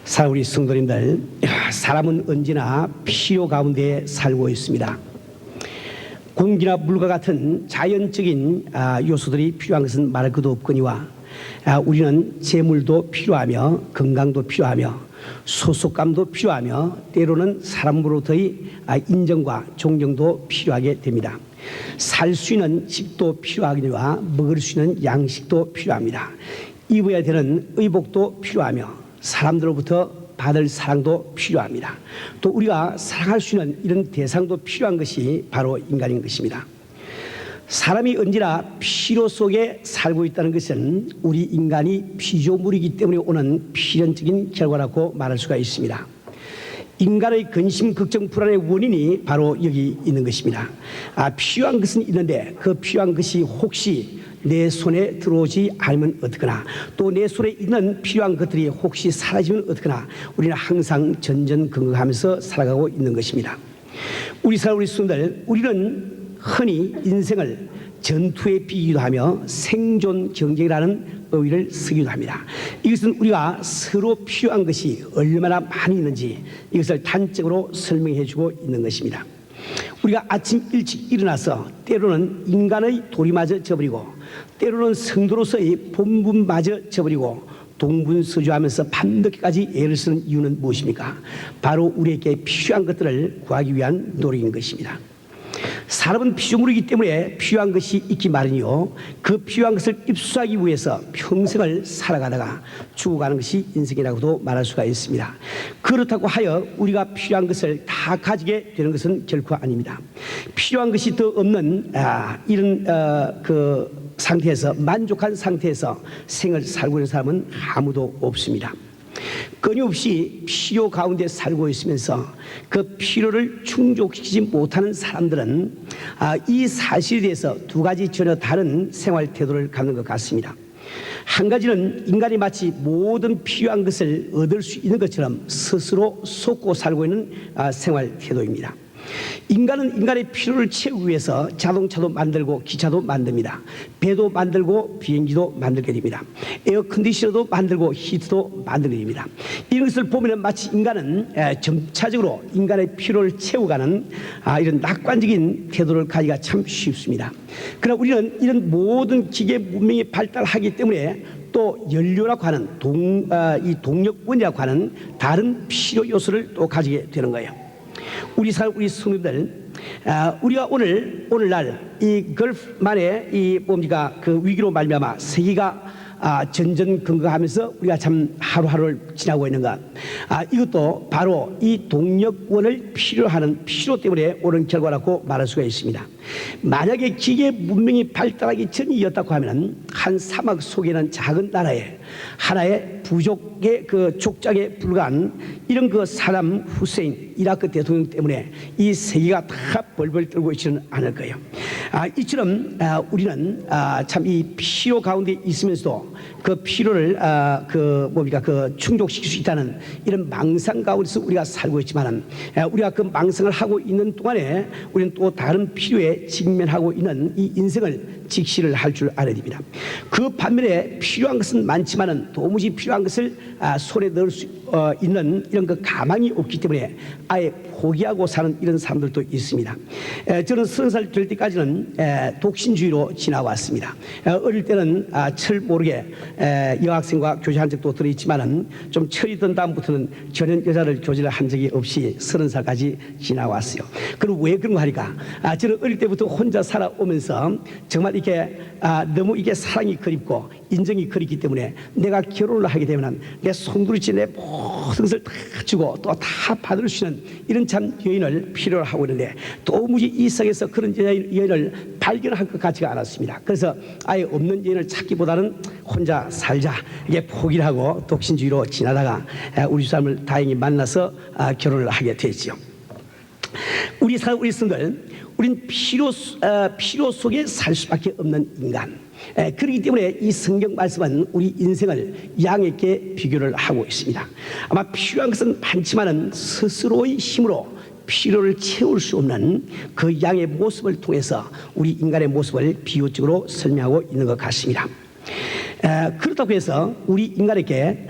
사랑하는 우리 성도님들, 사람은 언제나 필요 가운데 살고 있습니다. 공기나 물과 같은 자연적인 요소들이 필요한 것은 말할 것도 없거니와 우리는 재물도 필요하며 건강도 필요하며 소속감도 필요하며 때로는 사람으로부터의 인정과 존경도 필요하게 됩니다. 살 수 있는 집도 필요하거니와 먹을 수 있는 양식도 필요합니다. 입어야 되는 의복도 필요하며 사람들로부터 받을 사랑도 필요합니다. 또 우리가 사랑할 수 있는 이런 대상도 필요한 것이 바로 인간인 것입니다. 사람이 언제나 필요 속에 살고 있다는 것은 우리 인간이 피조물이기 때문에 오는 필연적인 결과라고 말할 수가 있습니다. 인간의 근심, 걱정, 불안의 원인이 바로 여기 있는 것입니다. 필요한 것은 있는데 그 필요한 것이 혹시 내 손에 들어오지 않으면 어떡하나, 또 내 손에 있는 필요한 것들이 혹시 사라지면 어떡하나, 우리는 항상 전전긍긍하면서 살아가고 있는 것입니다. 우리 성도들, 우리는 흔히 인생을 전투에 비기도 하며 생존 경쟁이라는 어휘를 쓰기도 합니다. 이것은 우리가 서로 필요한 것이 얼마나 많이 있는지 이것을 단적으로 설명해 주고 있는 것입니다. 우리가 아침 일찍 일어나서 때로는 인간의 도리마저 저버리고 때로는 성도로서의 본분마저 저버리고 동분서주하면서 밤늦게까지 애를 쓰는 이유는 무엇입니까? 바로 우리에게 필요한 것들을 구하기 위한 노력인 것입니다. 사람은 피조물이기 때문에 필요한 것이 있기 마련이요, 그 필요한 것을 입수하기 위해서 평생을 살아가다가 죽어가는 것이 인생이라고도 말할 수가 있습니다. 그렇다고 하여 우리가 필요한 것을 다 가지게 되는 것은 결코 아닙니다. 필요한 것이 더 없는 이런 그 상태에서, 만족한 상태에서 생을 살고 있는 사람은 아무도 없습니다. 끊임없이 필요 가운데 살고 있으면서 그 필요를 충족시키지 못하는 사람들은 이 사실에 대해서 두 가지 전혀 다른 생활 태도를 갖는 것 같습니다. 한 가지는 인간이 마치 모든 필요한 것을 얻을 수 있는 것처럼 스스로 속고 살고 있는 생활 태도입니다. 인간은 인간의 필요를 채우기 위해서 자동차도 만들고 기차도 만듭니다. 배도 만들고 비행기도 만들게 됩니다. 에어컨디셔너도 만들고 히트도 만들게 됩니다. 이런 것을 보면 마치 인간은 점차적으로 인간의 필요를 채워가는 이런 낙관적인 태도를 가지기가 참 쉽습니다. 그러나 우리는 이런 모든 기계 문명이 발달하기 때문에 또 연료라고 하는 이 동력원이라고 하는 다른 필요 요소를 또 가지게 되는 거예요. 우리 성도들, 우리가 오늘날 이 걸프만의 이 뭡니까 그 위기로 말미암아 세계가 전전긍긍하면서 우리가 참 하루하루를 지나고 있는 것, 이것도 바로 이 동력원을 필요하는 필요 때문에 오는 결과라고 말할 수가 있습니다. 만약에 기계 문명이 발달하기 전이었다고 하면 한 사막 속에는 작은 나라에 하나의 부족의 그 족장에 불과한 이런 그 사담 후세인 이라크 대통령 때문에 이 세계가 다 벌벌 떨고 있지는 않을 거예요. 이처럼 우리는 참 이 필요 가운데 있으면서도 그 필요를 충족시킬 수 있다는 이런 망상 가운데서 우리가 살고 있지만은, 우리가 그 망상을 하고 있는 동안에 우리는 또 다른 필요에 직면하고 있는 이 인생을 직시를 할 줄 알아야 됩니다. 그 반면에 필요한 것은 많지만은 도무지 필요한 것을 손에 넣을 수 있는 이런 그 가망이 없기 때문에 아예 포기하고 사는 이런 사람들도 있습니다. 저는 30살 될 때까지는 독신주의로 지나왔습니다. 어릴 때는 철 모르게 여학생과 교제한 적도 들어있지만은 좀 철이 든 다음부터는 전혀 여자를 교제를 한 적이 없이 30살까지 지나왔어요. 그럼 왜 그런 거 하니까 저는 어릴 때부터 혼자 살아오면서 정말 이게 너무 이게 사랑이 그립고 인정이 그립기 때문에 내가 결혼을 하게 되면 내 송두리째 내 모든 것을 다 주고 또 다 받을 수 있는 이런 참 여인을 필요로 하고 있는데 도무지 이 세상에서 그런 여인을 발견할 것 같지가 않았습니다. 그래서 아예 없는 여인을 찾기보다는 혼자 살자 이게 포기를 하고 독신주의로 지나다가 우리 사람을 다행히 만나서 결혼을 하게 됐지요. 우리 성들, 우린 필요 속에 살 수밖에 없는 인간. 그렇기 때문에 이 성경 말씀은 우리 인생을 양에게 비교를 하고 있습니다. 아마 필요한 것은 많지만은 스스로의 힘으로 필요를 채울 수 없는 그 양의 모습을 통해서 우리 인간의 모습을 비유적으로 설명하고 있는 것 같습니다. 그렇다고 해서 우리 인간에게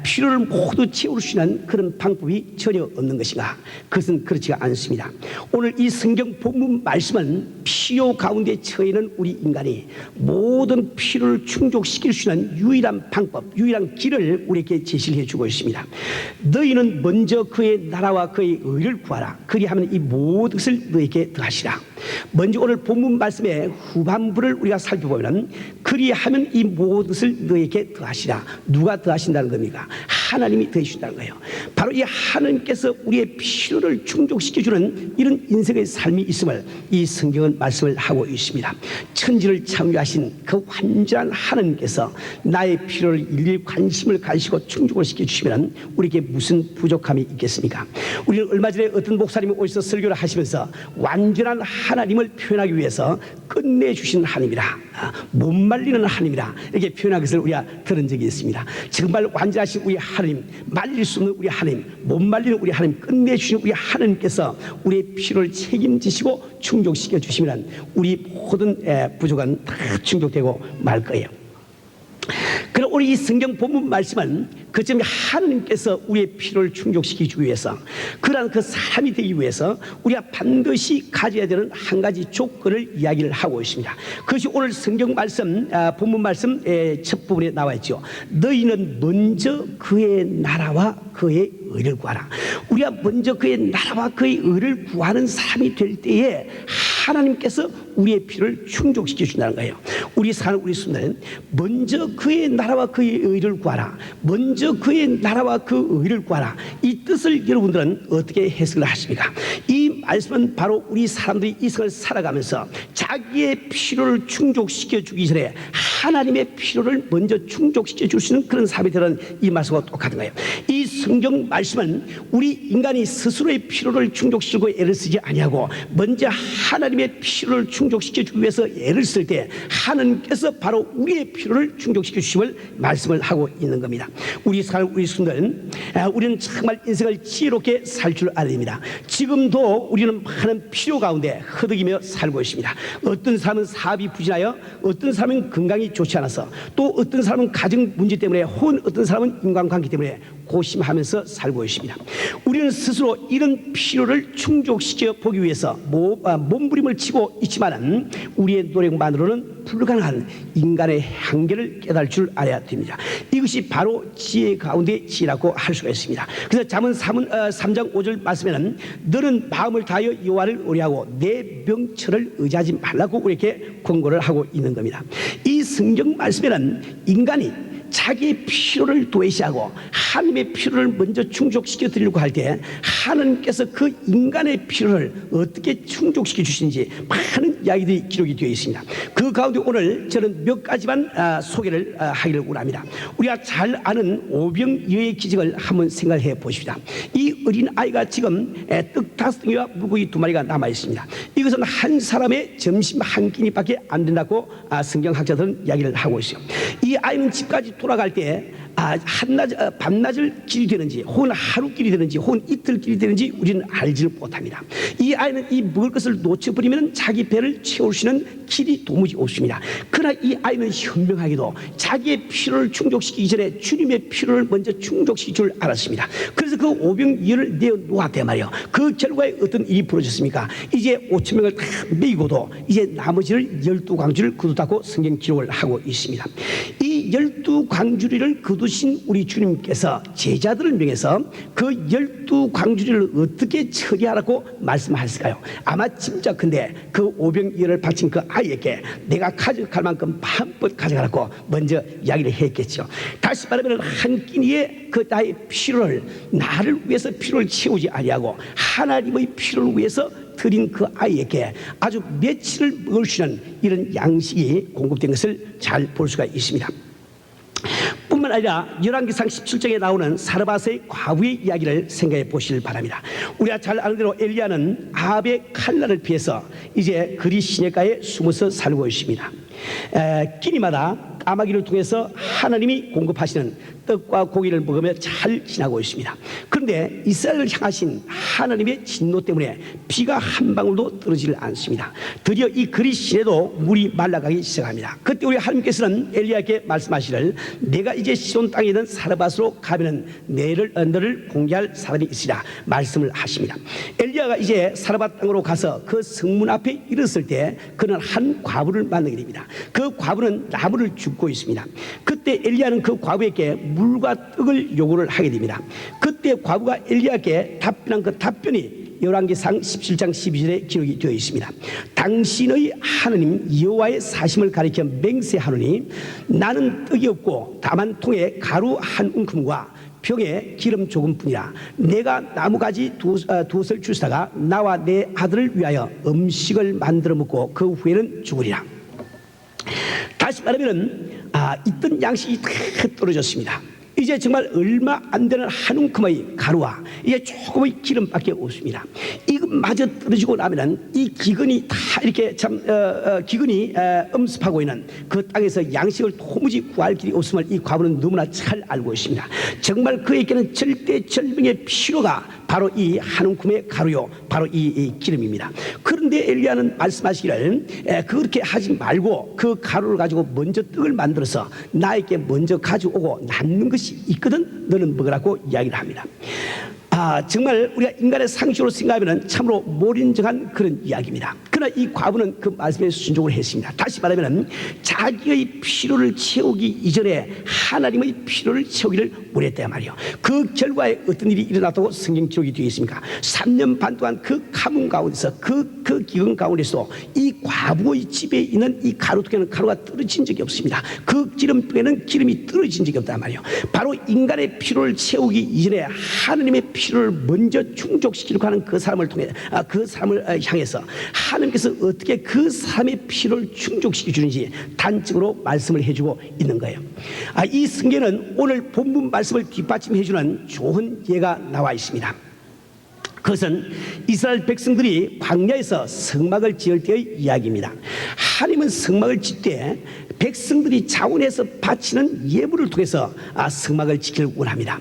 필요를 모두 채울 수 있는 그런 방법이 전혀 없는 것인가? 그것은 그렇지가 않습니다. 오늘 이 성경 본문 말씀은 필요 가운데 처해 있는 우리 인간이 모든 필요를 충족시킬 수 있는 유일한 방법, 유일한 길을 우리에게 제시를 해주고 있습니다. 너희는 먼저 그의 나라와 그의 의를 구하라. 그리하면 이 모든 것을 너희에게 더하시라. 먼저 오늘 본문 말씀의 후반부를 우리가 살펴보면 그리하면 이 모든 것을 너희에게 더하시라. 누가 더하신다는 겁니까? 하나님이 더해주신다는 거예요. 바로 이 하나님께서 우리의 필요를 충족시켜주는 이런 인생의 삶이 있음을 이 성경은 말씀을 하고 있습니다. 천지를 창조하신 그 완전한 하나님께서 나의 필요를 일일이 관심을 가지시고 충족을 시켜주시면 우리에게 무슨 부족함이 있겠습니까? 우리는 얼마 전에 어떤 목사님이 오셔서 설교를 하시면서 완전한 하나님을 표현하기 위해서 끝내주신 하나님이라, 못 말리는 하나님이라 이렇게 표현한 것을 우리가 들은 적이 있습니다. 정말 완전하신 우리 하나님, 말릴 수 없는 우리 하나님, 못 말리는 우리 하나님, 끝내주신 우리 하나님께서 우리의 필요를 책임지시고 충족시켜 주시면 우리 모든 부족은 다 충족되고 말 거예요. 그럼 우리 이 성경 본문 말씀은 그점 하나님께서 우리의 필요를 충족시키기 위해서, 그러한 그 사람이 되기 위해서 우리가 반드시 가져야 되는 한 가지 조건을 이야기를 하고 있습니다. 그것이 오늘 성경 말씀, 본문 말씀 첫 부분에 나와 있죠. 너희는 먼저 그의 나라와 그의 의를 구하라. 우리가 먼저 그의 나라와 그의 의를 구하는 사람이 될 때에 하나님께서 우리의 필요를 충족시켜 준다는 거예요. 우리 사는 우리 순간은 먼저 그의 나라와 그의 의를 구하라. 먼저 그의 나라와 그 의를 구하라. 이 뜻을 여러분들은 어떻게 해석을 하십니까? 이 말씀은 바로 우리 사람들이 이 생을 살아가면서 자기의 필요를 충족시켜 주기 전에 하나님의 필요를 먼저 충족시켜 줄 수 있는 그런 사람이 되는 이 말씀과 똑같은 거예요. 이 성경 말씀은 우리 인간이 스스로의 필요를 충족시키고 애를 쓰지 아니하고 먼저 하나님의 필요를 충족시켜 주기 위해서 애를 쓸 때 하나님께서 바로 우리의 필요를 충족시켜 주심을 말씀을 하고 있는 겁니다. 우리 사는 우리 순간 우리는 정말 인생을 지혜롭게 살 줄 알아야 됩니다. 지금도 우리는 많은 필요 가운데 허덕이며 살고 있습니다. 어떤 사람은 사업이 부진하여, 어떤 사람은 건강이 좋지 않아서, 또 어떤 사람은 가정 문제 때문에, 혹은 어떤 사람은 인간관계 때문에 고심하면서 살고 있습니다. 우리는 스스로 이런 필요를 충족시켜 보기 위해서 몸부림을 치고 있지만 우리의 노력만으로는 불가능한 인간의 한계를 깨달을 줄 알아야 됩니다. 이것이 바로 지혜 가운데 지혜라고 할 수가 있습니다. 그래서 잠언 3장 5절 말씀에는 너는 마음을 다하여 여호와를 의뢰하고 내 명철을 의지하지 말라고 우리에게 권고를 하고 있는 겁니다. 이 성경 말씀에는 인간이 자기의 필요를 도외시하고 하나님의 필요를 먼저 충족시켜 드리려고 할 때 하나님께서 그 인간의 필요를 어떻게 충족시켜 주시는지 많은 이야기들이 기록이 되어 있습니다. 그 가운데 오늘 저는 몇 가지만 소개를 하기를 원합니다. 우리가 잘 아는 오병이어의 기적을 한번 생각해 보십시다. 이 어린 아이가 지금 떡 5덩이와 물고기 2마리가 남아 있습니다. 이것은 한 사람의 점심 한 끼니밖에 안 된다고 성경학자들은 이야기를 하고 있어요. 이 아이는 집까지 돌아갈 때 밤낮을 길이 되는지, 혹은 하루 길이 되는지, 혹은 이틀 길이 되는지 우리는 알지를 못합니다. 이 아이는 이 먹을 것을 놓쳐버리면 자기 배를 채울 수 있는 길이 도무지 없습니다. 그러나 이 아이는 현명하게도 자기의 필요를 충족시키기 전에 주님의 필요를 먼저 충족시킬 줄 알았습니다. 그래서 그 오병이어를 내어놓았단 말이에요. 그 결과에 어떤 일이 벌어졌습니까? 이제 5,000명을 다 먹이고도 이제 나머지를 12광주를 거두다고 성경 기록을 하고 있습니다. 이 12광주리를 거두신 우리 주님께서 제자들을 명해서 그 12광주리를 어떻게 처리하라고 말씀하셨을까요? 아마 짐작컨대 그 오병이어를 바친 그 아이에게 내가 가져갈 만큼 마음껏 가져가라고 먼저 이야기를 했겠죠. 다시 말하면 한 끼니에 그 나의 필요를, 나를 위해서 필요를 채우지 아니하고 하나님의 필요를 위해서 드린 그 아이에게 아주 며칠을 먹을 수 있는 이런 양식이 공급된 것을 잘 볼 수가 있습니다. 뿐만 아니라 열왕기상 17장에 나오는 사르밧의 과부의 이야기를 생각해 보시길 바랍니다. 우리가 잘 아는 대로 엘리야는 아합의 칼날을 피해서 이제 그리 시내가에 숨어서 살고 있습니다. 끼니마다 까마귀를 통해서 하나님이 공급하시는 떡과 고기를 먹으며 잘 지나고 있습니다. 그런데 이스라엘을 향하신 하나님의 진노 때문에 비가 한 방울도 떨어지질 않습니다. 드디어 이 그리 시내도 물이 말라가기 시작합니다. 그때 우리 하나님께서는 엘리야에게 말씀하시를 내가 이제 시돈 땅에 있는 사르밧으로 가면은 너를 공개할 사람이 있으리라 말씀을 하십니다. 엘리야가 이제 사르밧 땅으로 가서 그 성문 앞에 이르렀을 때 그는 한 과부를 만나게 됩니다. 그 과부는 나무를 줍고 있습니다. 그때 엘리야는 그 과부에게 물과 떡을 요구를 하게 됩니다. 그때 과부가 엘리야에게 답변한 그 답변이 열왕기상 17장 12절에 기록이 되어 있습니다. 당신의 하느님 여호와의 사심을 가리켜 맹세하노니 나는 떡이 없고 다만 통에 가루 한 움큼과 병에 기름 조금뿐이라. 내가 나무가지 두엇을 주시다가 나와 내 아들을 위하여 음식을 만들어 먹고 그 후에는 죽으리라. 다시 말하면 있던 양식이 다 떨어졌습니다. 이제 정말 얼마 안 되는 한 움큼의 가루와 이게 조금의 기름밖에 없습니다. 이것마저 떨어지고 나면은 이 기근이 다 이렇게 기근이 엄습하고 있는 그 땅에서 양식을 도무지 구할 길이 없음을 이 과부는 너무나 잘 알고 있습니다. 정말 그에게는 절대절명의 필요가 바로 이 한 움큼의 가루요, 바로 이 기름입니다. 그런데 엘리야는 말씀하시기를 그렇게 하지 말고 그 가루를 가지고 먼저 떡을 만들어서 나에게 먼저 가져오고 남는 것이 있거든 너는 먹으라고 이야기를 합니다. 정말 우리가 인간의 상식으로 생각하면 참으로 몰인정한 그런 이야기입니다. 그러나 이 과부는 그 말씀에 순종을 했습니다. 다시 말하면 자기의 필요를 채우기 이전에 하나님의 필요를 채우기를 원했단 말이에요. 그 결과에 어떤 일이 일어났다고 성경 기록이 되어 있습니까? 3년 반 동안 그 가뭄 가운데서 그 기근 가운데서 이 과부의 집에 있는 이 가루통에는 가루가 떨어진 적이 없습니다. 그 기름통에는 기름이 떨어진 적이 없단 말이에요. 바로 인간의 필요를 채우기 이전에 하나님의 필요를 먼저 충족시키려고 하는 그 사람을 통해 그 사람을 향해서 하나님께서 어떻게 그 사람의 필요를 충족시켜 주는지 단적으로 말씀을 해주고 있는 거예요. 이 성경은 오늘 본문 말씀을 뒷받침해 주는 좋은 예가 나와 있습니다. 그것은 이스라엘 백성들이 광야에서 성막을 지을 때의 이야기입니다. 하나님은 성막을 짓 때 백성들이 자원해서 바치는 예물을 통해서 성막을 지키길 원합니다.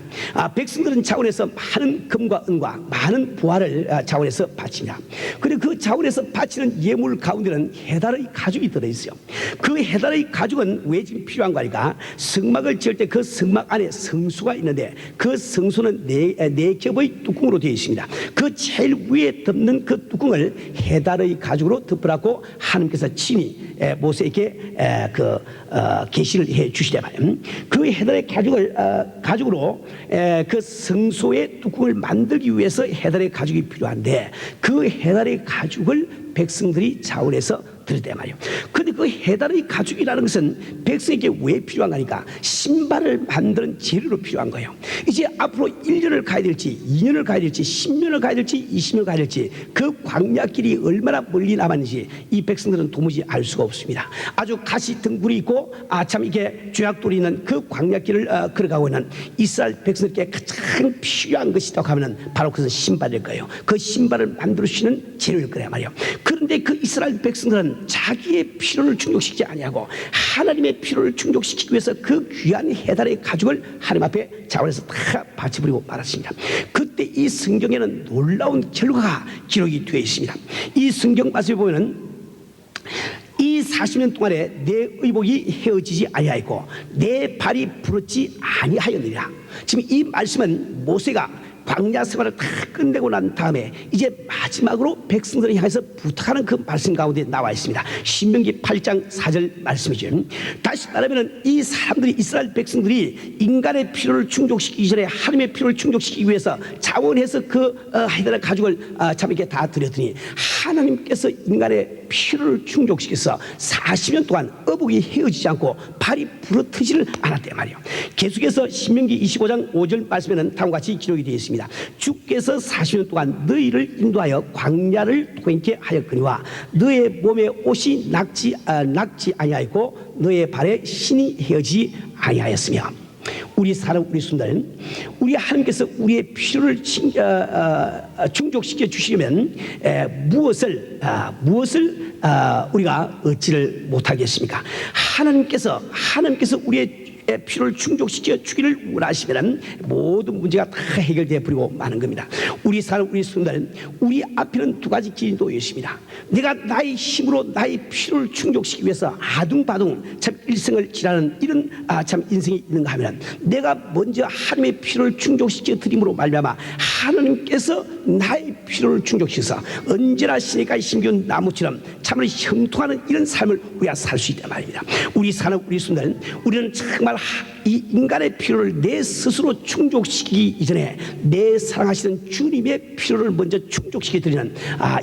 백성들은 자원해서 많은 금과 은과 많은 부화를 자원해서 바칩니다. 그리고 그 자원해서 바치는 예물 가운데는 해달의 가죽이 들어있어요. 그 해달의 가죽은 왜 지금 필요한 거니까 성막을 지을 때 그 성막 안에 성수가 있는데 그 성수는 네 겹의 뚜껑으로 되어 있습니다. 그 제일 위에 덮는 그 뚜껑을 해달의 가죽으로 덮으라고 하나님께서 친히 모세에게 계시를 해 주시려 말이에요. 그 해달의 가죽으로 그 성소의 뚜껑을 만들기 위해서 해달의 가죽이 필요한데 그 해달의 가죽을 백성들이 자원해서 드렸단 말이에요. 그런데 그 해달의 가죽이라는 것은 백성에게 왜 필요한 거니까 신발을 만드는 재료로 필요한 거예요. 이제 앞으로 1년을 가야 될지 2년을 가야 될지 10년을 가야 될지 20년을 가야 될지 그 광야길이 얼마나 멀리 남았는지 이 백성들은 도무지 알 수가 없습니다. 아주 가시 등불이 있고 참 이게 죄악돌이 있는 그 광야길을 걸어가고 있는 이스라엘 백성들에게 가장 필요한 것이 있다고 하면 바로 그것은 신발일 거예요. 그 신발을 만들 수 있는 재료일 거란 말이에요. 그런데 그 이스라엘 백성들은 자기의 필요를 충족시키지 아니하고 하나님의 필요를 충족시키기 위해서 그 귀한 해달의 가죽을 하나님 앞에 자원해서 다 바쳐버리고 말았습니다. 그때 이 성경에는 놀라운 결과가 기록이 되어 있습니다. 이 성경 말씀에 보면은 이 40년 동안에 내 의복이 헤어지지 아니하였고 내 발이 부러지지 아니하였느니라. 지금 이 말씀은 모세가 광야 생활을 다 끝내고 난 다음에 이제 마지막으로 백성들을 향해서 부탁하는 그 말씀 가운데 나와 있습니다. 신명기 8장 4절 말씀이죠. 다시 말하면 이 사람들이 이스라엘 백성들이 인간의 필요를 충족시키기 전에 하나님의 필요를 충족시키기 위해서 자원해서 그 해달의 가죽을 참 이렇게 다 드렸더니 하나님께서 인간의 필요를 충족시켜서 40년 동안 의복이 헤어지지 않고 발이 부러뜨지를 않았단 말이에요. 계속해서 신명기 25장 5절 말씀에는 다음과 같이 기록이 되어 있습니다. 주께서 40년 동안 너희를 인도하여 광야를 통행케 하였거니와 너의 몸에 옷이 낙지 아니하였고 너의 발에 신이 헤어지지 아니하였으며. 우리 사람 우리 순들 우리 하나님께서 우리의 필요를 충족시켜 주시려면 무엇을 우리가 얻지를 못하겠습니까? 하나님께서 우리의 필요를 충족시켜 주기를 원하시면 모든 문제가 다 해결되어 버리고 마는 겁니다. 우리 사는 우리 성도들, 우리 앞에는 두 가지 길이 놓여 있습니다. 내가 나의 힘으로 나의 필요를 충족시키기 위해서 아둥바둥 참 일생을 지나는 이런 참 인생이 있는가 하면, 내가 먼저 하나님의 필요를 충족시켜 드림으로 말미암아 하나님께서 나의 필요를 충족시켜서 언제나 시내까지 심겨온 나무처럼 참으로 형통하는 이런 삶을 우리가 살 수 있단 말입니다. 우리 사는 우리 성도들, 우리는 정말 이 인간의 필요를 내 스스로 충족시키기 이전에 내 사랑하시는 주님의 필요를 먼저 충족시켜 드리는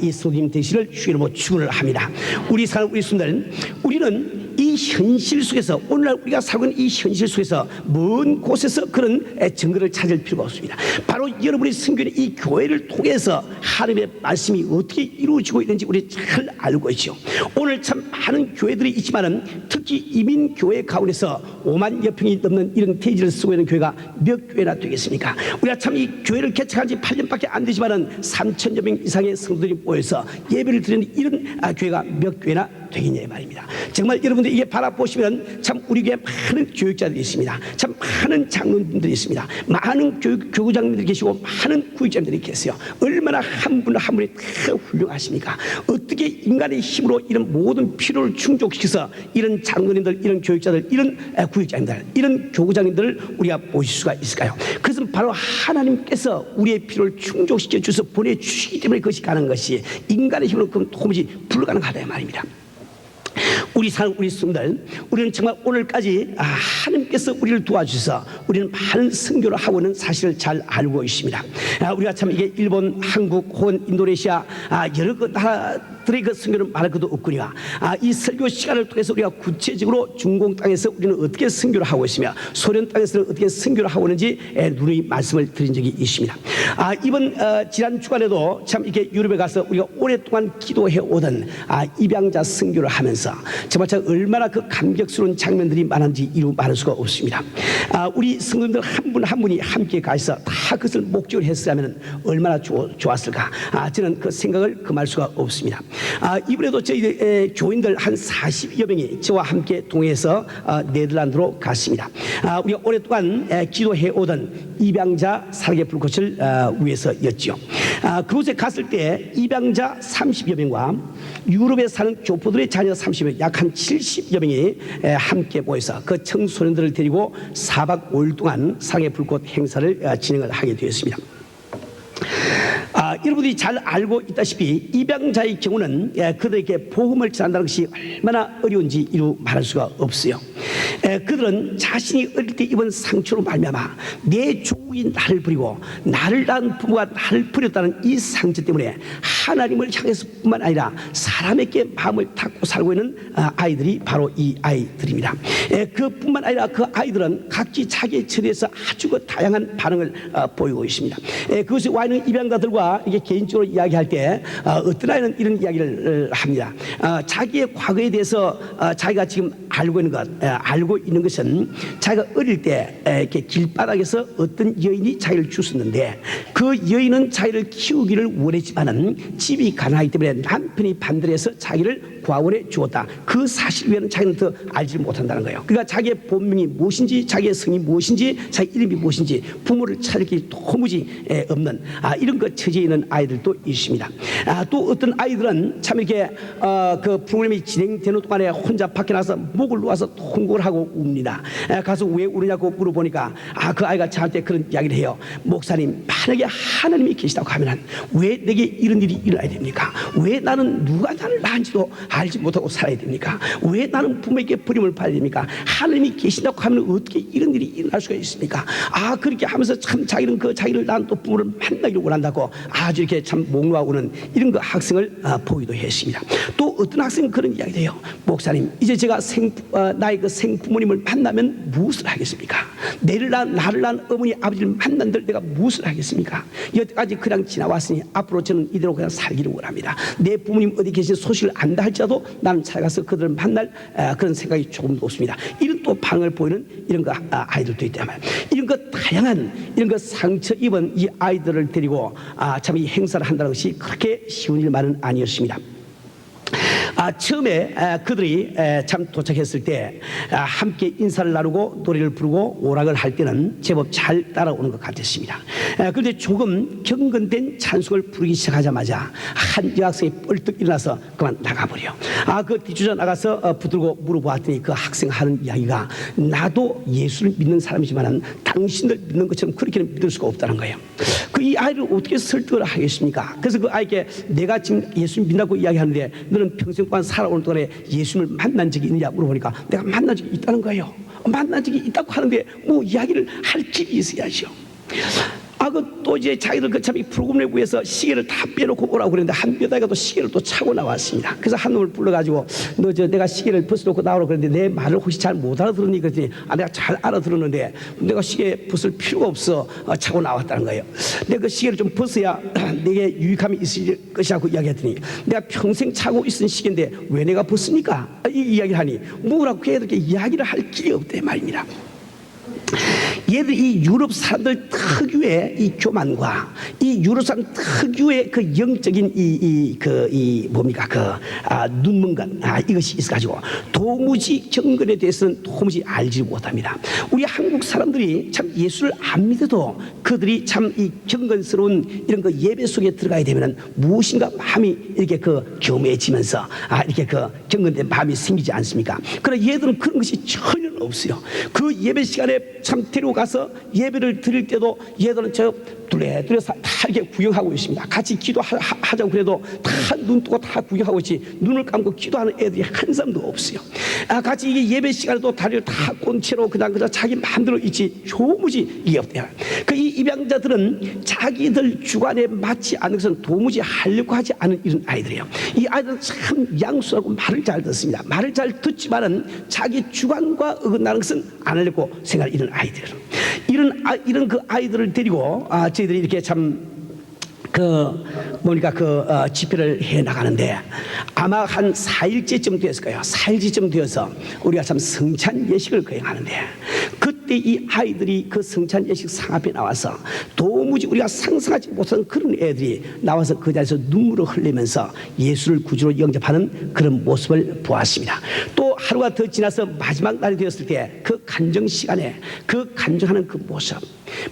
이 성도님 되시를 주의 이름으로 축원을 합니다. 우리 사는 우리 성도들, 우리는 이 현실 속에서, 오늘날 우리가 살고 있는 이 현실 속에서 먼 곳에서 그런 증거를 찾을 필요가 없습니다. 바로 여러분이 섬기는 이 교회를 통해서 하나님의 말씀이 어떻게 이루어지고 있는지 우리 잘 알고 있죠. 오늘 참 많은 교회들이 있지만은 특히 이민교회 가운데서 5만여 평이 넘는 이런 대지를 쓰고 있는 교회가 몇 교회나 되겠습니까? 우리가 참 이 교회를 개척한 지 8년밖에 안 되지만은 3천여 명 이상의 성도들이 모여서 예배를 드리는 이런 교회가 몇 교회나 되겠냐 말입니다. 정말 여러분들 이게 바라보시면 참 우리 교회에 많은 교육자들이 있습니다. 참 많은 장로님들이 있습니다. 많은 교구장님들이 계시고 많은 구육자님들이 계세요. 얼마나 한 분 한 분이 다 훌륭하십니까? 어떻게 인간의 힘으로 이런 모든 필요를 충족시켜서 이런 장로님들, 이런 교육자들, 이런 구육자님들, 이런 교구장님들을 우리가 모실 수가 있을까요? 그것은 바로 하나님께서 우리의 필요를 충족시켜 주셔서 보내주시기 때문에 그것이 가능한 것이, 인간의 힘으로 그건 도무지 불가능하다 말입니다. 우리 사는 우리 성도들, 우리는 정말 오늘까지 하나님께서 우리를 도와주셔서 우리는 많은 선교를 하고 있는 사실을 잘 알고 있습니다. 우리가 참 이게 일본, 한국, 혹은 인도네시아 여러 나라들의 그 선교를 말할 것도 없거니와 이 설교 시간을 통해서 우리가 구체적으로 중공 땅에서 우리는 어떻게 선교를 하고 있으며 소련 땅에서는 어떻게 선교를 하고 있는지 누누이 말씀을 드린 적이 있습니다. 이번 지난 주간에도 참 이렇게 유럽에 가서 우리가 오랫동안 기도해 오던 입양자 선교를 하면서 정말 참 얼마나 그 감격스러운 장면들이 많은지 이루 말할 수가 없습니다. 우리 성도님들 한 분 한 분이 함께 가서 다 그것을 목적으로 했으면 얼마나 좋았을까. 저는 그 생각을 금할 수가 없습니다. 이번에도 저희 교인들 한 40여 명이 저와 함께 동행해서 네덜란드로 갔습니다. 우리가 오랫동안 기도해 오던 입양자 사랑의 불꽃을 위해서였죠. 그곳에 갔을 때 입양자 30여 명과 유럽에 사는 교포들의 자녀 30명, 약 한 70여 명이 함께 모여서 그 청소년들을 데리고 4박 5일 동안 사랑의 불꽃 행사를 진행을 하게 되었습니다. 여러분들이 잘 알고 있다시피 입양자의 경우는 그들에게 복음을 전한다는 것이 얼마나 어려운지 이루 말할 수가 없어요. 그들은 자신이 어릴 때 입은 상처로 말미암아 내 조국이 나를 버리고 나를 낳은 부모가 나를 버렸다는 이 상처 때문에 하나님을 향해서 뿐만 아니라 사람에게 마음을 닫고 살고 있는 아이들이 바로 이 아이들입니다. 그뿐만 아니라 그 아이들은 각기 자기의 처지에서 아주 그 다양한 반응을 보이고 있습니다. 그것이 와 있는 입양자들과 이게 개인적으로 이야기할 때 어떤 아이는 이런 이야기를 합니다. 자기의 과거에 대해서 자기가 지금 알고 있는 것은 자기가 어릴 때 이렇게 길바닥에서 어떤 여인이 자기를 주었는데 그 여인은 자기를 키우기를 원했지만은 집이 가난하기 때문에 남편이 반대를 해서 자기를 과원에 주었다. 그 사실 외에는 자기는 더 알지 못한다는 거예요. 그러니까 자기의 본명이 무엇인지, 자기의 성이 무엇인지, 자기 이름이 무엇인지 부모를 찾을 길이 도무지 없는 이런 그 처지에 있는 아이들도 있습니다. 또 어떤 아이들은 참 이렇게 그 프로그램이 진행되는 동안에 혼자 밖에 나서 목을 놓아서 통곡을 하고 웁니다. 가서 왜 우느냐고 물어보니까 그 아이가 저한테 그런 이야기를 해요. 목사님, 만약에 하나님이 계시다고 하면 왜 내게 이런 일이 일어나야 됩니까? 왜 나는 누가 나를 낳은지도 알지 못하고 살아야 됩니까? 왜 나는 부모에게 버림을 받아야 됩니까? 하나님이 계신다고 하면 어떻게 이런 일이 일어날 수가 있습니까? 그렇게 하면서 참 자기는 그 자기를 낳은 또 부모를 만나기를 원한다고 아주 이렇게 참 목 놓아오는 이런 그 학생을 보기도 했습니다. 또 어떤 학생은 그런 이야기를 해요. 목사님, 이제 제가 나의 그 생부모님을 만나면 무엇을 하겠습니까? 나를 낳은 어머니 아버지를 만난들 내가 무엇을 하겠습니까? 여태까지 그냥 지나왔으니 앞으로 저는 이대로 그냥 살기를 원합니다. 내 부모님 어디 계신 소식을 안다 할지라도 나는 찾아가서 그들을 만날 그런 생각이 조금도 없습니다. 이런 또 반응을 보이는 이런 그 아이들도 있다면, 이런 그 다양한 이런 그 상처 입은 이 아이들을 데리고 참 이 행사를 한다는 것이 그렇게 쉬운 일만은 아니었습니다. 처음에 그들이 참 도착했을 때 함께 인사를 나누고 노래를 부르고 오락을 할 때는 제법 잘 따라오는 것 같았습니다. 그런데 조금 경건된 찬송을 부르기 시작하자마자 한 여학생이 뻘떡 일어나서 그만 나가버려. 그 뒤주자 나가서 붙들고 물어보았더니 그 학생 하는 이야기가, 나도 예수를 믿는 사람이지만 당신들 믿는 것처럼 그렇게는 믿을 수가 없다는 거예요. 이 아이를 어떻게 설득을 하겠습니까? 그래서 그 아이에게, 내가 지금 예수 믿는다고 이야기하는데 너는 평생 동안 살아오는 동안에 예수를 만난 적이 있느냐 물어보니까 내가 만난 적이 있다는 거예요. 만난 적이 있다고 하는데 뭐 이야기를 할 길이 있어야죠. 또 이제 자기들 참 프로그램을 위해서 시계를 다 빼놓고 오라고 그랬는데 한 몇 아이가 또 시계를 또 차고 나왔습니다. 그래서 한 놈을 불러가지고, 너 내가 시계를 벗어놓고 나오라고 그랬는데 내 말을 혹시 잘 못 알아들었니? 그랬더니 내가 잘 알아들었는데 내가 시계 벗을 필요가 없어 차고 나왔다는 거예요. 내가 그 시계를 좀 벗어야 내게 유익함이 있을 것이라고 이야기했더니, 내가 평생 차고 있은 시계인데 왜 내가 벗습니까? 이 이야기를 하니 뭐라고 걔들께 이야기를 할 길이 없대 말입니다. 얘들 이 유럽 사람들 특유의 이 교만과 이 유럽 사람 특유의 그 영적인 눈먼간 이것이 있어가지고 도무지 경건에 대해서는 도무지 알지 못합니다. 우리 한국 사람들이 참 예수를 안 믿어도 그들이 참 이 경건스러운 이런 그 예배 속에 들어가야 되면은 무엇인가 마음이 이렇게 겸해지면서 이렇게 경건된 마음이 생기지 않습니까? 그러나 얘들은 그런 것이 전혀 없어요. 그 예배 시간에 참 데려가서 예배를 드릴 때도 얘들은 둘레서 다 이렇게 구경하고 있습니다. 같이 기도하자고 그래도 다 눈 뜨고 다 구경하고 있지, 눈을 감고 기도하는 애들이 한 사람도 없어요. 같이 이게 예배 시간에도 다리를 다 꼰 채로 그냥 자기 마음대로 있지 도무지 이게 없대요. 이 입양자들은 자기들 주관에 맞지 않는 것은 도무지 하려고 하지 않은 이런 아이들이에요. 이 아이들은 참 양수하고 말을 잘 듣습니다. 말을 잘 듣지만은 자기 주관과 어긋나는 것은 안 하려고 생각하는 이런 아이들. 이런 그 아이들을 데리고 저희들이 이렇게 참 집회를 해 나가는데 아마 한 4일째쯤 되었을 거예요. 4일째쯤 되어서 우리가 참 성찬 예식을 거행하는데, 그때 이 아이들이 그 성찬 예식 상 앞에 나와서 도무지 우리가 상상하지 못한 그런 애들이 나와서 그 자리에서 눈물을 흘리면서 예수를 구주로 영접하는 그런 모습을 보았습니다. 또 하루가 더 지나서 마지막 날이 되었을 때 그 간정 시간에 그 간정하는 그 모습,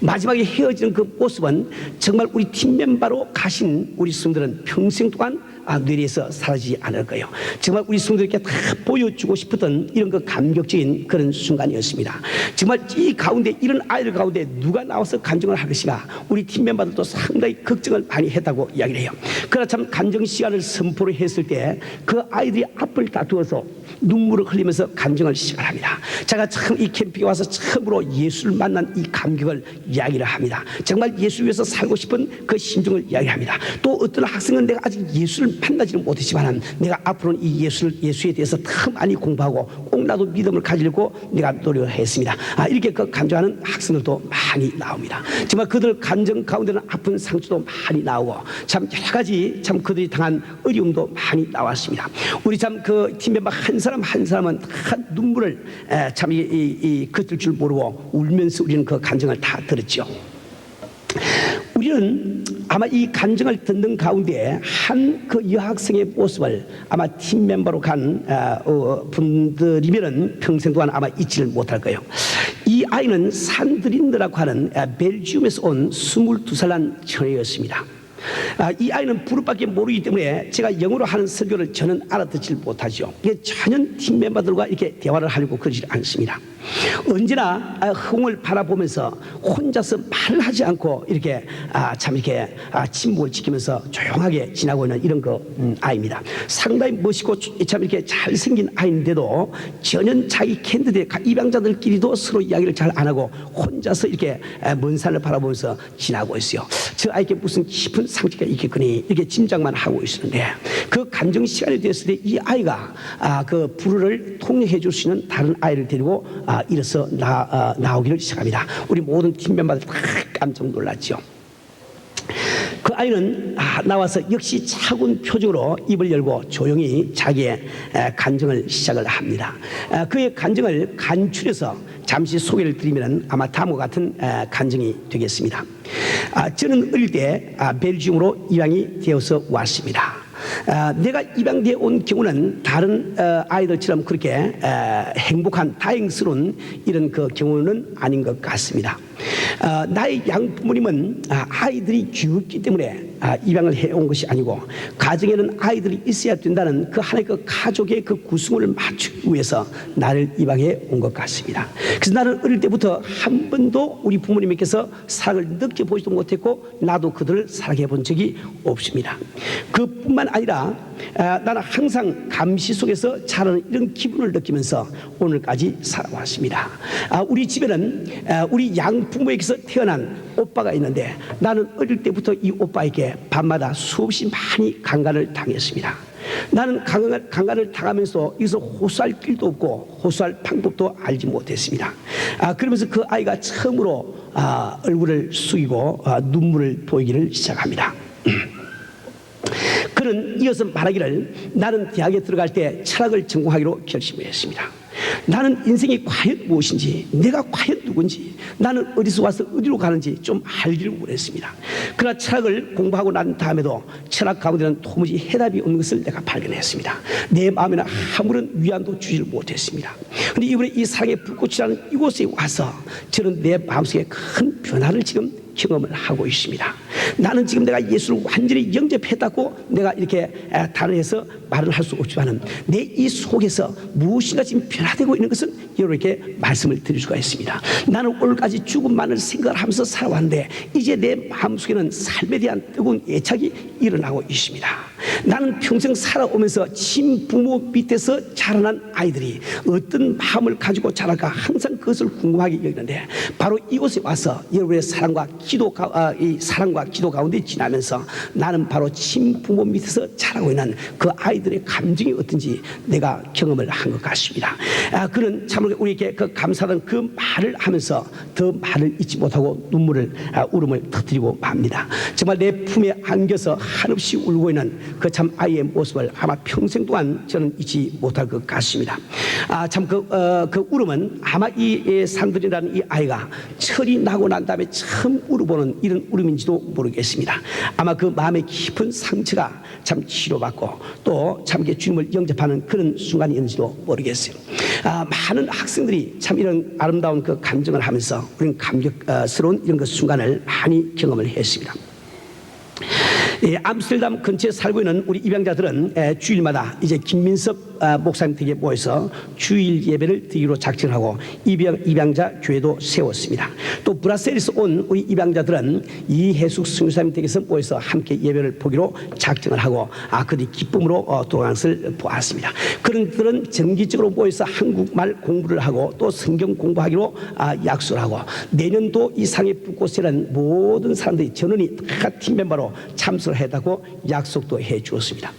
마지막에 헤어지는 그 모습은 정말 우리 팀 멤버로 가신 우리 성도들은 평생 동안 뇌리에서 사라지지 않을 거예요. 정말 우리 성도들께 다 보여주고 싶었던 이런 그 감격적인 그런 순간이었습니다. 정말 이 가운데, 이런 아이들 가운데 누가 나와서 간증을 할 것인가, 우리 팀 멤버들도 상당히 걱정을 많이 했다고 이야기를 해요. 그러나 참 간증 시간을 선포를 했을 때 그 아이들이 앞을 다 두어서 눈물을 흘리면서 간증을 시작합니다. 제가 참 이 캠핑에 와서 처음으로 예수를 만난 이 감격을 이야기를 합니다. 정말 예수 위해서 살고 싶은 그 심정을 이야기합니다. 또 어떤 학생은 내가 아직 예수를 만나지는 못했지만 내가 앞으로는 이 예수에 대해서 더 많이 공부하고 꼭 나도 믿음을 가지려고 내가 노력을 했습니다. 이렇게 간증하는 학생들도 많이 나옵니다. 정말 그들 간증 가운데는 아픈 상처도 많이 나오고 참 여러 가지 참 그들이 당한 어려움도 많이 나왔습니다. 우리 참 그 팀 멤버 한 사람 한 사람은 다 눈물을 참 그칠 줄 모르고 울면서 우리는 그 간증을 다 들었죠. 우리는 아마 이 간증을 듣는 가운데 한 그 여학생의 모습을 아마 팀 멤버로 간 분들이면은 평생 동안 아마 잊지를 못할 거예요. 이 아이는 산드린드라고 하는 벨기움에서 온 22살 난 처녀였습니다. 이 아이는 불어밖에 모르기 때문에 제가 영어로 하는 설교를 저는 알아듣지 못하죠. 전혀 팀 멤버들과 이렇게 대화를 하려고 그러지 않습니다. 언제나 흥을 바라보면서 혼자서 말을 하지 않고 이렇게 참 이렇게 침묵을 지키면서 조용하게 지나고 있는 이런 아이입니다. 상당히 멋있고 참 이렇게 잘생긴 아이인데도 전혀 자기 캔디데이 입양자들끼리도 서로 이야기를 잘 안 하고 혼자서 이렇게 먼 산을 바라보면서 지나고 있어요. 저 아이에게 무슨 깊은 상처가 있겠거니 이렇게 짐작만 하고 있었는데, 그 간증 시간이 됐을 때 이 아이가 그 불을 통역해 줄 수 있는 다른 아이를 데리고 일어서 나오기를 시작합니다. 우리 모든 팀 멤버들 다 깜짝 놀랐죠. 그 아이는 나와서 역시 차가운 표정으로 입을 열고 조용히 자기의 간증을 시작을 합니다. 그의 간증을 간추려서 잠시 소개를 드리면 아마 다음과 같은 간증이 되겠습니다. 저는 어릴 때 벨기움으로 입양이 되어서 왔습니다. 내가 입양되어 온 경우는 다른 아이들처럼 그렇게 행복한 다행스러운 이런 그 경우는 아닌 것 같습니다. 나의 양부모님은 아이들이 귀엽기 때문에 입양을 해온 것이 아니고 가정에는 아이들이 있어야 된다는 그 하나의 그 가족의 그 구성을 맞추기 위해서 나를 입양해 온 것 같습니다. 그래서 나는 어릴 때부터 한 번도 우리 부모님께서 사랑을 느껴보지도 못했고 나도 그들을 사랑해 본 적이 없습니다. 그뿐만 아니라 나는 항상 감시 속에서 자라는 이런 기분을 느끼면서 오늘까지 살아왔습니다. 우리 집에는 우리 양부모에게서 태어난 오빠가 있는데 나는 어릴 때부터 이 오빠에게 밤마다 수없이 많이 강간을 당했습니다. 나는 강간을 당하면서 여기서 호소할 길도 없고 호소할 방법도 알지 못했습니다. 그러면서 그 아이가 처음으로 얼굴을 숙이고 눈물을 보이기를 시작합니다. 그는 이어서 말하기를 나는 대학에 들어갈 때 철학을 전공하기로 결심했습니다. 나는 인생이 과연 무엇인지, 내가 과연 누군지, 나는 어디서 와서 어디로 가는지 좀 알기를 원했습니다. 그러나 철학을 공부하고 난 다음에도 철학 가운데는 도무지 해답이 없는 것을 내가 발견했습니다. 내 마음에는 아무런 위안도 주지를 못했습니다. 그런데 이번에 이 사랑의 불꽃이라는 이곳에 와서 저는 내 마음속에 큰 변화를 지금 경험을 하고 있습니다. 나는 지금 내가 예수를 완전히 영접했다고 내가 이렇게 단언해서 말을 할 수 없지만은 내 이 속에서 무엇인가 지금 변화되고 있는 것은 여러분께 말씀을 드릴 수가 있습니다. 나는 오늘까지 죽음만을 생각을 하면서 살아왔는데 이제 내 마음속에는 삶에 대한 뜨거운 애착이 일어나고 있습니다. 나는 평생 살아오면서 친부모 밑에서 자라난 아이들이 어떤 마음을 가지고 자랄까 항상 그것을 궁금하게 여기는데 바로 이곳에 와서 여러분의 사랑과 기도 가운데 지나면서 나는 바로 친부모 밑에서 자라고 있는 그 아이들의 감정이 어떤지 내가 경험을 한 것 같습니다. 그는 참으로 우리에게 그 감사하던 그 말을 하면서 더 말을 잊지 못하고 눈물을 울음을 터뜨리고 맙니다. 정말 내 품에 안겨서 한없이 울고 있는 그 참 아이의 모습을 아마 평생 동안 저는 잊지 못할 것 같습니다. 참 그 울음은 아마 이 산들이라는 이 아이가 철이 나고 난 다음에 처음 울어보는 이런 울음인지도 모르겠습니다. 아마 그 마음의 깊은 상처가 참 치료받고 또 참 주님을 영접하는 그런 순간이었는지도 모르겠어요. 많은 학생들이 참 이런 아름다운 그 감정을 하면서 우리는 감격스러운 이런 그 순간을 많이 경험을 했습니다. 암스테르담 근처에 살고 있는 우리 입양자들은 주일마다 이제 김민섭 목사님 댁에 모여서 주일 예배를 드리기로 작정하고 입양자 교회도 세웠습니다. 또 브라셀에서 온 우리 입양자들은 이해숙 선교사님 댁에서 모여서 함께 예배를 보기로 작정을 하고 그들이 기쁨으로 돌아가는 것을 보았습니다. 그들은 정기적으로 모여서 한국말 공부를 하고 또 성경 공부하기로 약속을 하고 내년도 이상의 불꽃에는 모든 사람들이 전원이 다 팀 멤버로 참석을 했다고 약속도 해 주었습니다.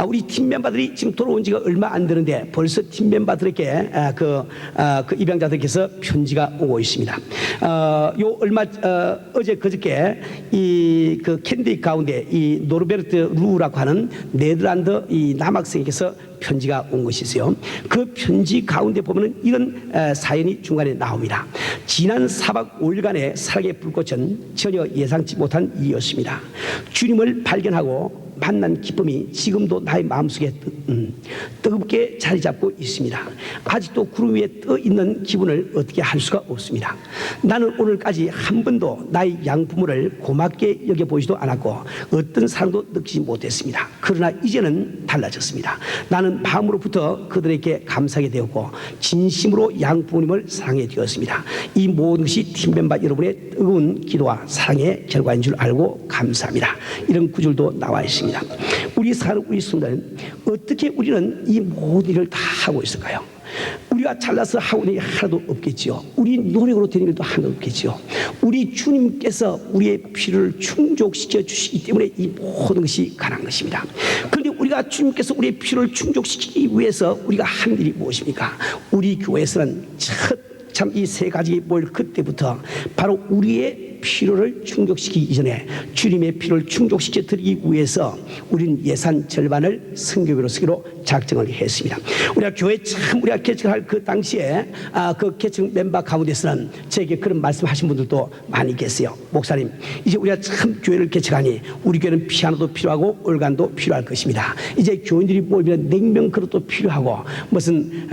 우리 팀 멤버들이 지금 돌아온 지가 얼마 안 되는데 벌써 팀 멤버들에게 그 입양자들께서 편지가 오고 있습니다. 어제 그저께 이 그 캔디 가운데 이 노르베르트 루라고 하는 네덜란드 이 남학생에게서 편지가 온 것이 있어요. 그 편지 가운데 보면은 이런 사연이 중간에 나옵니다. 지난 4박 5일간의 사랑의 불꽃은 전혀 예상치 못한 일이었습니다. 주님을 발견하고 만난 기쁨이 지금도 나의 마음속에 뜨겁게 자리 잡고 있습니다. 아직도 구름 위에 떠 있는 기분을 어떻게 할 수가 없습니다. 나는 오늘까지 한 번도 나의 양부모를 고맙게 여겨보지도 않았고 어떤 사랑도 느끼지 못했습니다. 그러나 이제는 달라졌습니다. 나는 마음으로부터 그들에게 감사하게 되었고 진심으로 양부모님을 사랑해 되었습니다. 이 모든 것이 팀멤버 여러분의 뜨거운 기도와 사랑의 결과인 줄 알고 감사합니다. 이런 구절도 나와 있습니다. 우리 사는 우리 순간 어떻게 우리는 이 모든 일을 다 하고 있을까요? 우리가 잘나서 하고 있는 게 하나도 없겠지요. 우리 노력으로 되는 일도 하나도 없겠지요. 우리 주님께서 우리의 필요를 충족시켜 주시기 때문에 이 모든 것이 가능한 것입니다. 그런데 우리가 주님께서 우리의 필요를 충족시키기 위해서 우리가 한 일이 무엇입니까? 우리 교회에서는 첫 참 이 세 가지 모일 그때부터 바로 우리의 필요를 충족시키기 이전에 주님의 필요를 충족시켜 드리기 위해서 우리는 예산 절반을 선교비로 쓰기로 작정을 했습니다. 우리가 교회 참 우리가 개척할 그 당시에 그 개척 멤버 가운데서는 저에게 그런 말씀하신 분들도 많이 계세요. 목사님, 이제 우리가 참 교회를 개척하니 우리 교회는 피아노도 필요하고 organ도 필요할 것입니다. 이제 교인들이 모이면 냉면 그릇도 필요하고 무슨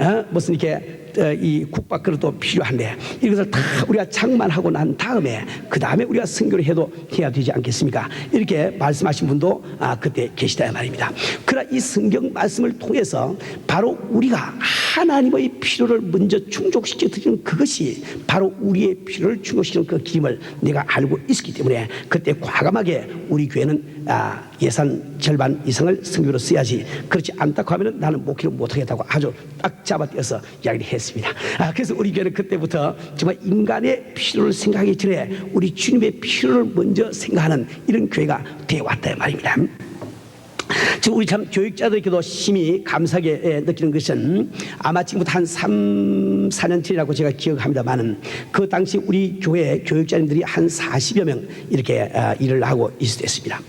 이렇게 이 국밥 그릇도 필요한데 이것을 다 우리가 장만하고 난 다음에 그 다음에 우리가 선교를 해야 되지 않겠습니까? 이렇게 말씀하신 분도 그때 계시다 말입니다. 그러나 이 성경 말씀을 통해서 바로 우리가 하나님의 필요를 먼저 충족시켜 드리는 그것이 바로 우리의 필요를 충족시키는 그 길임을 내가 알고 있었기 때문에 그때 과감하게 우리 교회는 예산 절반 이상을 선교로 써야지, 그렇지 않다고 하면 나는 목회를 못하겠다고 아주 딱 잡아떼어서 이야기를 했습니다. 그래서 우리 교회는 그때부터 정말 인간의 필요를 생각하기 전에 우리 주님의 필요를 먼저 생각하는 이런 교회가 되어왔다 말입니다. 지금 우리 참 교육자들에게도 심히 감사하게 느끼는 것은 아마 지금부터 한 3, 4년 전이라고 제가 기억합니다만은 그 당시 우리 교회 교육자님들이 한 40여 명 이렇게 일을 하고 있었습니다.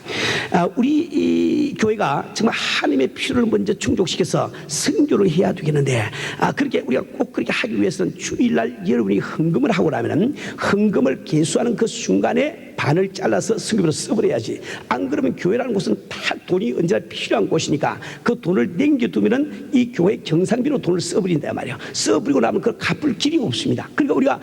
우리 이 교회가 정말 하나님의 필요를 먼저 충족시켜서 선교를 해야 되겠는데 그렇게 우리가 꼭 그렇게 하기 위해서는 주일날 여러분이 헌금을 하고 나면은 헌금을 개수하는 그 순간에 반을 잘라서 선교비로 써버려야지. 안 그러면 교회라는 곳은 다 돈이 언제나 필요한 곳이니까 그 돈을 남겨두면은 이 교회 경상비로 돈을 써버린다 말이에요. 써버리고 나면 그걸 갚을 길이 없습니다. 그러니까 우리가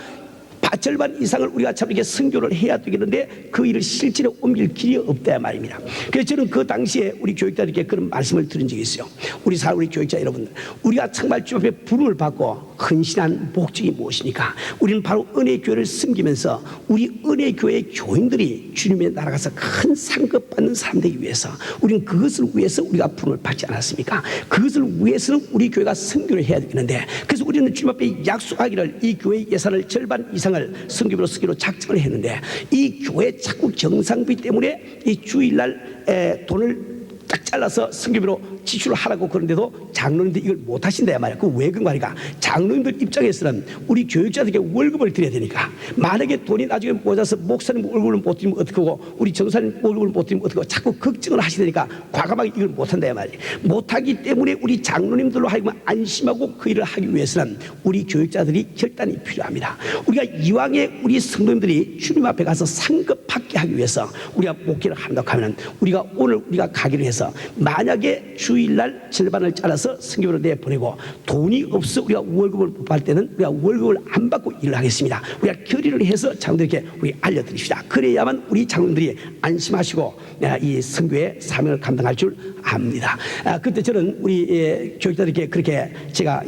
절반 이상을 우리가 참 이렇게 선교를 해야 되겠는데 그 일을 실제로 옮길 길이 없다 말입니다. 그래서 저는 그 당시에 우리 교육자들에게 그런 말씀을 드린 적이 있어요. 우리 교육자 여러분들, 우리가 정말 주 앞에 부름을 받고 헌신한 목적이 무엇입니까? 우리는 바로 은혜교회를 섬기면서 우리 은혜교회 교인들이 주님의 나라 가서 큰 상급 받는 사람 되기 위해서 우리는 그것을 위해서 우리가 부름을 받지 않았습니까? 그것을 위해서는 우리 교회가 선교를 해야 되는데, 그래서 우리는 주님 앞에 약속하기를 이 교회 예산을 절반 이상을 선교비로 쓰기로 작정을 했는데 이 교회 자꾸 경상비 때문에 이 주일날 돈을 딱 잘라서 선교비로 지출을 하라고 그런데도 장로님들이 이걸 못 하신다 말이야. 그 왜 그런 말이야? 장로님들 입장에서는 우리 교육자들에게 월급을 드려야 되니까 만약에 돈이 나중에 모자라서 목사님 월급을 못 드리면 어떡하고 우리 전사님 월급을 못 드리면 어떡하고 자꾸 걱정을 하시니까 과감하게 이걸 못 한다 말이야. 못하기 때문에 우리 장로님들로 하여금 안심하고 그 일을 하기 위해서는 우리 교육자들이 결단이 필요합니다. 우리가 이왕에 우리 성도님들이 주님 앞에 가서 상급 받게 하기 위해서 우리가 목회를 한다고 하면 우리가 오늘 우리가 가기로 해서 만약에 주일날 절반을 잘라서 선교비로 내보내고 돈이 없어 우리가 월급을 못 받을 때는 우리가 월급을 안 받고 일을 하겠습니다. 우리가 결의를 해서 장로들에게 우리 알려드립시다. 그래야만 우리 장로들이 안심하시고 이 선교의 사명을 감당할 줄 압니다. 그때 저는 우리 교육자들에게 그렇게 제가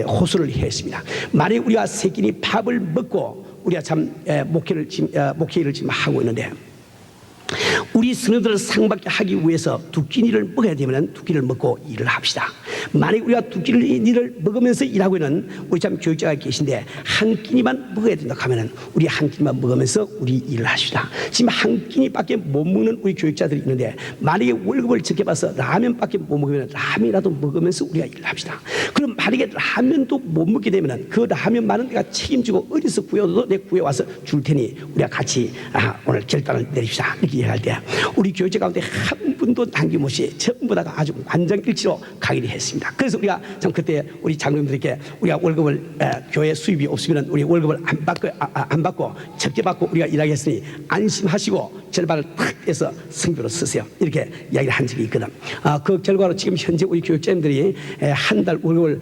호소를 했습니다. 만약에 우리가 세 끼니 밥을 먹고 우리가 참 목회를 지금 하고 있는데 우리 성도들을 상받게 하기 위해서 두 끼니를 먹어야 되면 두 끼를 먹고 일을 합시다. 만약 우리가 두 끼니를 먹으면서 일하고 있는 우리 참 교육자가 계신데 한 끼니만 먹어야 된다고 하면 우리 한 끼니만 먹으면서 우리 일을 합시다. 지금 한 끼니밖에 못 먹는 우리 교육자들이 있는데 만약에 월급을 적게 받아서 라면밖에 못 먹으면 라면이라도 먹으면서 우리가 일을 합시다. 그럼 만약에 라면도 못 먹게 되면 그 라면만은 내가 책임지고 어디서 구해도 내 구해와서 줄 테니 우리가 같이 오늘 결단을 내립시다. 이렇게 얘기할 때 우리 교육자 가운데 한 분도 남김없이 전부 다가 아주 만장일치로 가기로 했습니다. 그래서 우리가 참 그때 우리 장로님들에게 우리가 월급을 교회 수입이 없으면 우리 월급을 안 받고 적게 받고 우리가 일하게 했으니 안심하시고 절반을 탁 해서 선교로 쓰세요. 이렇게 이야기를 한 적이 있거든. 그 결과로 지금 현재 우리 교육자님들이 한 달 월급을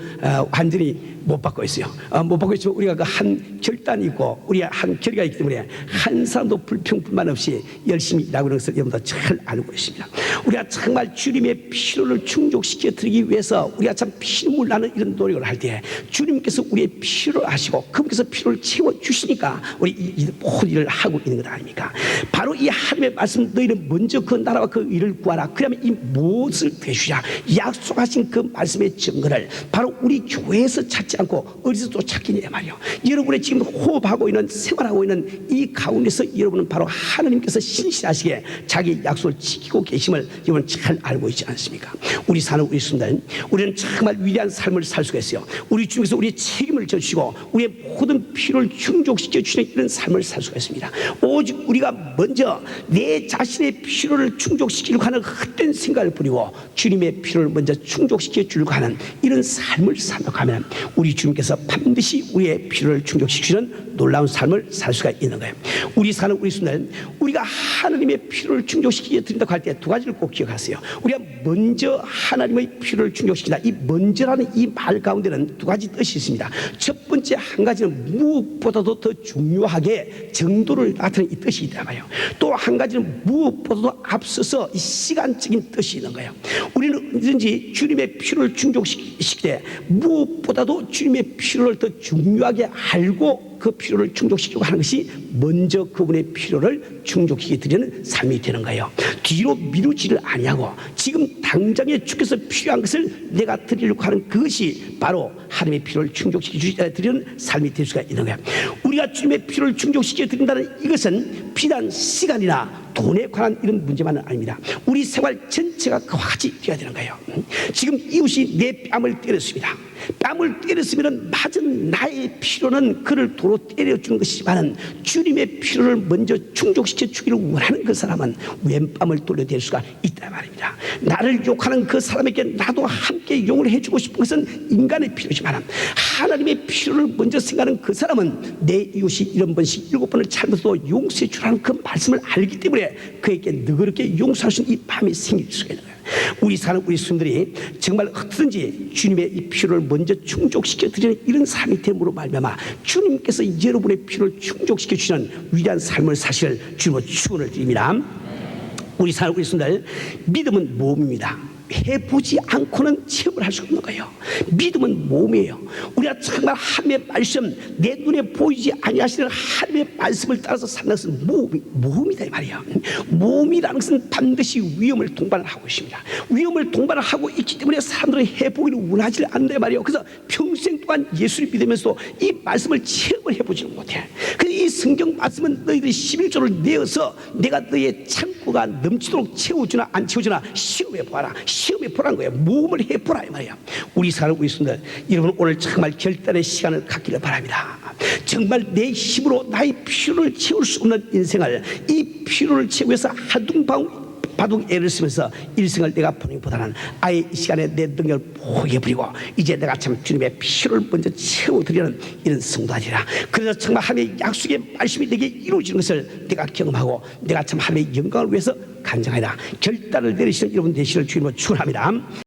완전히 못 받고 있어요. 못 받고 있지만 우리가 그 한 결단이 있고 우리가 한 결의가 있기 때문에 한 사람도 불평불만 없이 열심히 일하고 있는 것을 여러분도 잘 알고 있습니다. 우리가 정말 주님의 필요를 충족시켜 드리기 위해서 우리가 참 피눈물 나는 이런 노력을 할 때 주님께서 우리의 필요를 아시고 그분께서 필요를 채워주시니까 우리 이 모든 일을 하고 있는 것 아닙니까? 바로 이 하나님의 말씀, 너희는 먼저 그 나라와 그 일을 구하라. 그러면 이 무엇을 되시랴 약속하신 그 말씀의 증거를 바로 우리 교회에서 찾지 않고 어디서 또 찾기냐 말이요. 여러분의 지금 호흡하고 있는 생활하고 있는 이 가운데서 여러분은 바로 하나님께서 신실하시게 자기 약속을 지키고 계심을 여러분 잘 알고 있지 않습니까? 우리 사는 우리 순간 우리는 정말 위대한 삶을 살 수가 있어요. 우리 주님께서 우리의 책임을 져주시고 우리의 모든 필요를 충족시켜 주시는 이런 삶을 살 수가 있습니다. 오직 우리가 먼저 내 자신의 필요를 충족시키려고 하는 헛된 생각을 버리고 주님의 필요를 먼저 충족시켜 주려고 하는 이런 삶을 산다면 우리 주님께서 반드시 우리의 필요를 충족시키는 놀라운 삶을 살 수가 있는 거예요. 우리 사는 우리 순간 우리가 하나님의 필요를 충족시키게 드린다고 할 때 두 가지를 꼭 기억하세요. 우리가 먼저 하나님의 필요를 충족시킨다. 이 먼저라는 이 말 가운데는 두 가지 뜻이 있습니다. 첫 번째 한 가지는 무엇보다도 더 중요하게 정도를 나타내는 이 뜻이 있단 말이에요. 또 한 가지는 무엇보다도 앞서서 이 시간적인 뜻이 있는 거예요. 우리는 언제든지 주님의 필요를 충족시킬 때 무엇보다도 주님의 필요를 더 중요하게 알고 그 필요를 충족시키려고 하는 것이 먼저 그분의 필요를 충족시켜 드리는 삶이 되는 거예요. 뒤로 미루지를 아니하고 지금 당장에 주께서 필요한 것을 내가 드리려고 하는 그것이 바로 하나님의 필요를 충족시켜 드리는 삶이 될 수가 있는 거예요. 우리가 주님의 필요를 충족시켜 드린다는 이것은 비단 시간이나 돈에 관한 이런 문제만은 아닙니다. 우리 생활 전체가 그와 같이 되어야 되는 거예요. 지금 이웃이 내 뺨을 때렸습니다. 뺨을 때렸으면 맞은 나의 필요는 그를 도로 때려주는 것이지만 주님의 필요를 먼저 충족시켜 주기를 원하는 그 사람은 왼뺨을 돌려댈 수가 있단 말입니다. 나를 욕하는 그 사람에게 나도 함께 용을 해주고 싶은 것은 인간의 필요지만 하나님의 필요를 먼저 생각하는 그 사람은 내 이웃이 7번씩 7번을 잘못해도 용서해 주라는 그 말씀을 알기 때문에 그에게 너그럽게 용서할 수 있는 이 마음이 생길 수가 있는 거예요. 우리 사는 우리 스님들이 정말 어떻든지 주님의 이 필요를 먼저 충족시켜 드리는 이런 삶이 됨으로 말미암아 주님께서 여러분의 필요를 충족시켜 주시는 위대한 삶을 사실 주님으로 축원을 드립니다. 우리 사는 우리 스님들, 믿음은 모험입니다. 해보지 않고는 체험을 할 수가 없는 거예요. 믿음은 모험이에요. 우리가 정말 하나님의 말씀, 내 눈에 보이지 아니하시는 하나님의 말씀을 따라서 사는 것은 모험이다 이 말이에요. 모험이라는 것은 반드시 위험을 동반을 하고 있습니다. 위험을 동반을 하고 있기 때문에 사람들은 해보기를 원하지 않는다 말이에요. 그래서 평생 동안 예수를 믿으면서 이 말씀을 체험을 해보지는 못해. 그래서 이 성경 말씀은 너희들이 11조를 내어서 내가 너의 창고가 넘치도록 채워주나 안 채워주나 시험해 보아라. 시험해 보라는 거예요. 모험을 해보라 이 말이야. 우리 사는 우리 손들, 여러분 오늘 정말 결단의 시간을 갖기를 바랍니다. 정말 내 힘으로 나의 필요를 채울 수 없는 인생을 이 필요를 채우기 위해서 바둥 애를 쓰면서 일생을 내가 보내는 보다는 아예 이 시간에 내 능력을 포기해버리고 이제 내가 참 주님의 필요를 먼저 채워드리는 이런 성도하리라. 그래서 정말 하나님의 약속의 말씀이 내게 이루어지는 것을 내가 경험하고 내가 참 하나님의 영광을 위해서 간증하리라. 결단을 내리시는 여러분 되시기를 주님으로 축원합니다.